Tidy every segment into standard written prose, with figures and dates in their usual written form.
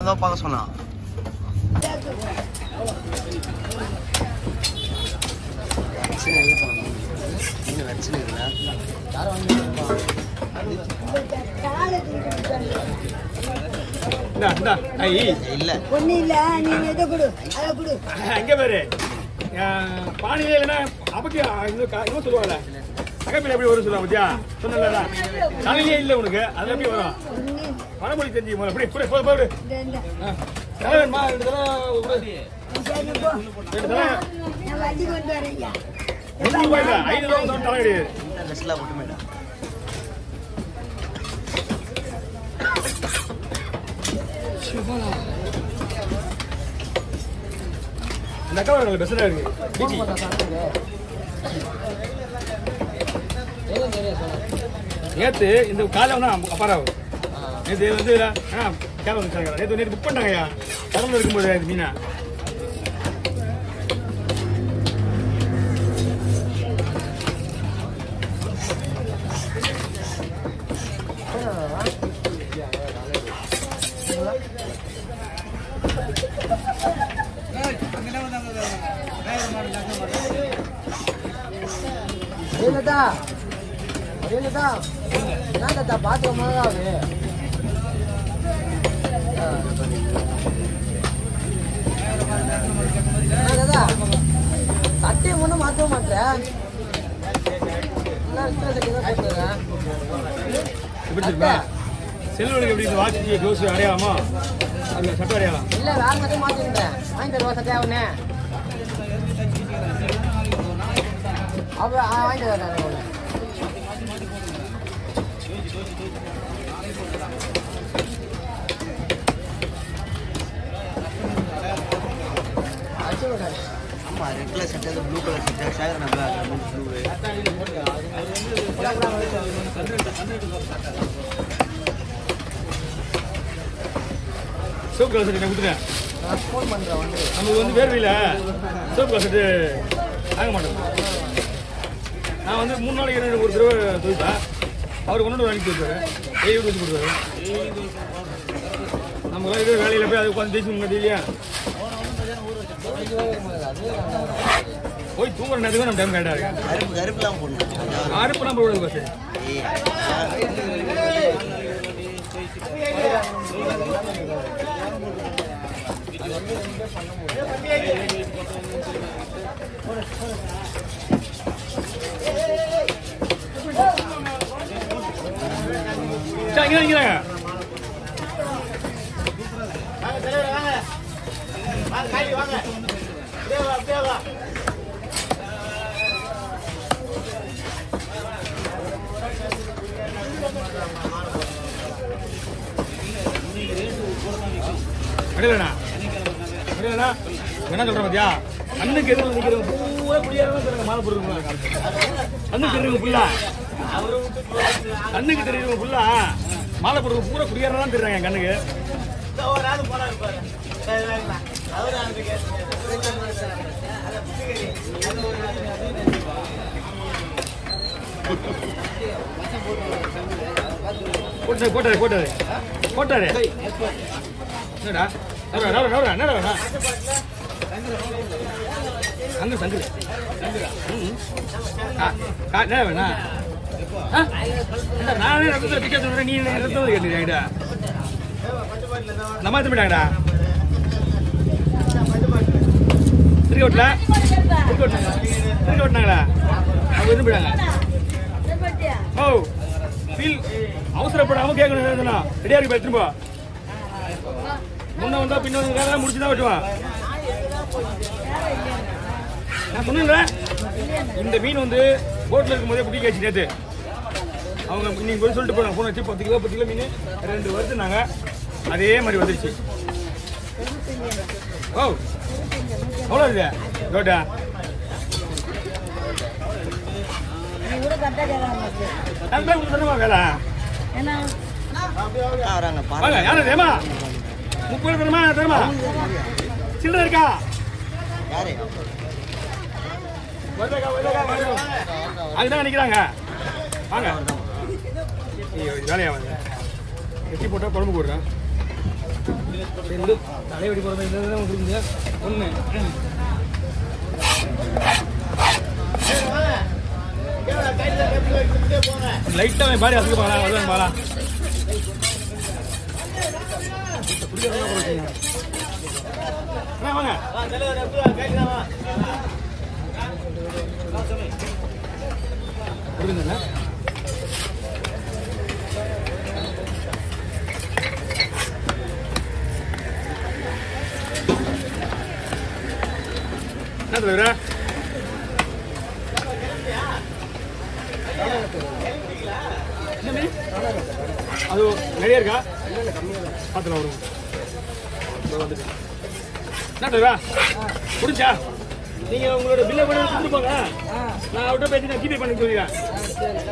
தான் பார்க்க சொன்னான். இல்ல ஒண்ணு இல்ல, நீ எதை கொடு, அதை கொடு. அங்க பாரு பாணியில இல்லைன்னா அப்பக்கு இன்னும் சொல்லுவாங்கல்ல அகப்பில் எப்படி வரும் சொல்லுவாங்க பத்தியா சொன்னல தலையிலே இல்லை உனக்கு அது எப்படி வரும் பழமொழி தெரிஞ்சு எப்படி போடு தலைவன்மா 2 தடவை நான் வண்டி கொண்டு வரேன். 5 ரூபாய் தலை கிடையாது. இந்த அக்கா வரல பெஸ்டா இருக்கு. நேற்று இந்த காலை வந்து அப்பாராவும் நேற்று வந்து கேரளா வந்துச்சாங்க. நேற்று புக் பண்ணாங்கய்யா கடலில் இருக்கும்போது இது மீனா பார்த்து சட்டையை ஒன்றும் மாற்ற மாட்டேன். செல்வனுக்கு எப்படி வாட்சி க்ளோஸ் அடையாளமா சட்டை அடையாளம் இல்லை வேற மாதிரி மாற்றிருந்தேன். வாங்கி தருவா சட்டையா ஒன்று அப்போ வாங்கி தரேன். ஆமா ரெட் கலர் சட்டை ப்ளூ கலர் சட்டை ஷாகர் நம்ம ப்ளூ சோப் கலர் சட்டை கொடுத்துட்டேன். ஃபோன் பண்ணுறேன் வந்து நமக்கு வந்து வேர்வையில் சோப் கலர் சட்டு வாங்க மாட்டோம். நான் வந்து 3 நாளைக்கு ஒரு தடவை துவைப்பேன். அவர் கொண்டு வந்து அனுப்பி வைப்பாரு. டெய்லி துவைச்சு கொடுத்தாரு. நம்மளாம் இதே வேலையில் போய் அது உட்காந்து தேய்ச்சி இல்லையா போய் தூங்குற நேரத்துக்கு நம்ம டைம் கரெக்டாக இருக்கு. அருப்புலாம் போடணும். அருப்புலாம் போடுறது பஸ் இங்கே நிற்கிறாங்க. அடையலண்ணா என்ன சொல்றேன் பாத்தியா அண்ணுக்கு எதிரில் நிற்கிறவங்க பூரா குடியாரதான் தருங்க மாலை போடுறவங்க அண்ணுக்கு தெரியுங்க ஃபுல்லா கண்ணுக்கு தெரியுறவங்க ஃபுல்லா மாலை போடுறவங்க பூரா குடியாரதான் தெரியுறாங்க என் கண்ணுக்கு. போட்டாரு என்னடா என்னடா அங்க சங்கு என்ன வேணா நானே ரத்தத்தில் டிக்கெட் சொல்றேன். நீ ரத்தம் கேட்டுக்கிட்டா நம்ம எடுத்துட்டாங்கடா திருக்கி ஓட்டினாங்களா அவங்க எதுவும் போயிட்டாங்க. ஓ ஃபீல் அவசரப்படாம கேட்கணும். ரெடியா இருக்கு திரும்ப முன்ன வந்தா பின்ன வந்து முடிச்சுதான் வெட்டுவான். நான் சொன்னேன்ல இந்த மீன் வந்து போட்டில் இருக்கும்போதே குட்டி காய்ச்சி நேற்று அவங்க இன்னைக்கு போய் சொல்லிட்டு போனாங்க. போன வச்சு 10 கிலோ மீன் 2 வருது நாங்கள் அதே மாதிரி வந்துருச்சு. ஓ அவ்வளோ இல்லையா டோட்டா வேலை யாரு தேமா 30 தரமா தரமா சில்லறை இருக்கா அதுதான் நினைக்கிறாங்க. வாங்க வேலையா வாங்க எட்டி போட்டா குழம்பு போடுறேன். சரி விடு, தலைவடி போகிற மாதிரி இருந்தால் தான் கொடுங்க. ஒன்று லைட்டாக பாரி அசுக்கு போகலாம், அதுதான் போகலாம். வாங்க கொடுங்க. என்ன தலைவரா? அது நிறைய இருக்கா? பார்த்துலாம் விடுங்க. என்ன தலைவரா முடிஞ்சா? நீங்கள் உங்களோட பில்லை பண்ணி கொடுத்து போங்க. நான் அவர்கிட்ட பேசி நான் ஜிபே பண்ணி சொல்லிடுறேன்.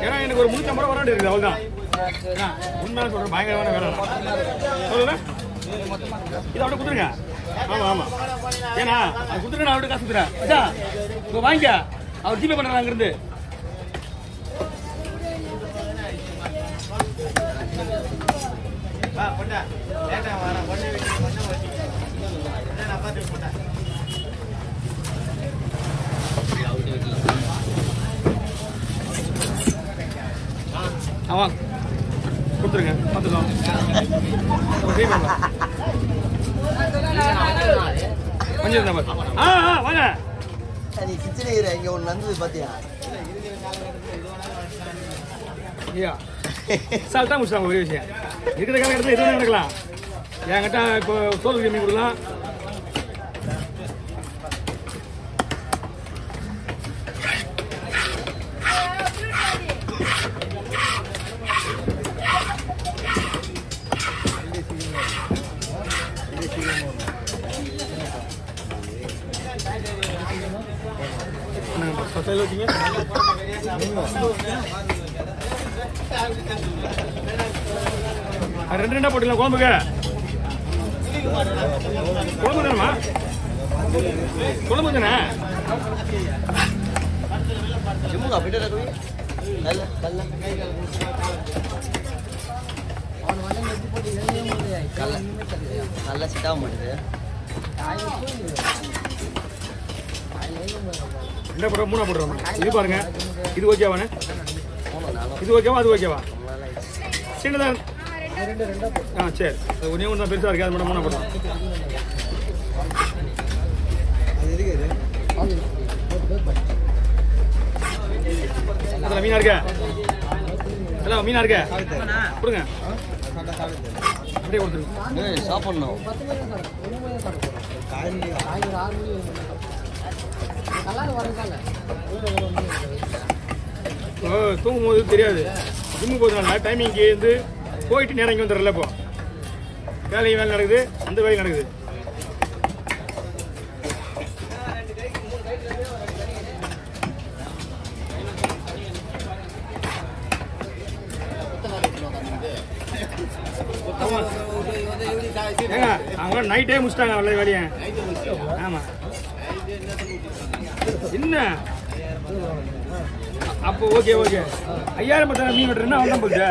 ஏன்னா எனக்கு ஒரு 350 ரூபா வராண்டு இருக்குது, அவ்வளோதான். உண்மையான சொல்கிறேன், பயங்கரமான வேலை சொல்லுங்க. இதை அவர்கிட்ட கொடுத்துருங்க. ஆமாம் ஆமாம், ஏன்னா அது கொடுத்துட்டு நான் அவர்கிட்ட காசு கொடுத்துறேன். அச்சா இப்போ வாங்கிக்க, அவர் ஜிபே பண்ணுறாங்க அங்கேருந்து. ஆமாம் கொடுத்துருங்க, பார்த்துக்கலாம். கொஞ்சம் வாங்க. நீ கிச்சன் இங்க ஒன்று நடந்தது பார்த்தியா? ஐயா சால்ட்டா முடிச்சாங்க ஒரே விஷயம். இருக்கிற காலகட்டத்தில் எதுவும் நடக்கலாம். என்கிட்ட இப்போ சோறு மீன் கொடுக்கலாம். வச்சிங்க ரெண்டு ரெண்டா போட்டுக்கலாம். குழம்புக்கு குழம்பு தானேம்மா? குழம்பு தானே? ஜிம்முக்கு அப்படியே நல்லா செட் ஆக மாட்டேது. ரெண்டா போடுறோம், மூணா போடுறோம். இது பாருங்க, இது ஓகேவானே? இது ஓகேவா, அது ஓகேவா? சின்னதான். சரி, ஒன்றே ஒன்று தான் பெருசாக இருக்குது, அது மட்டும் மூணா போடுறோம். அதில் மீனா இருக்க? ஹலோ, மீனா இருக்க? கொடுங்க, அப்படியே கொடுத்துருங்க. சாப்பிடணும். தூங்கும் போது தெரியாது. ஜிம்மு போதுனால டைமிங்க்கு இருந்து போயிட்டு நேரம் இங்கே வந்துடுறல. இப்போ வேலையும் வேலை நடக்குது, அந்த வேலையும் நடக்குது. ஏங்க அவங்க நைட்டே முடிச்சிட்டாங்க அவ்வளோ வேலையை. ஆமாம், என்ன அப்போ ஓகே ஓகே 5000 மீன் வெட்டுறேன்னா அவன் தான் போச்சு.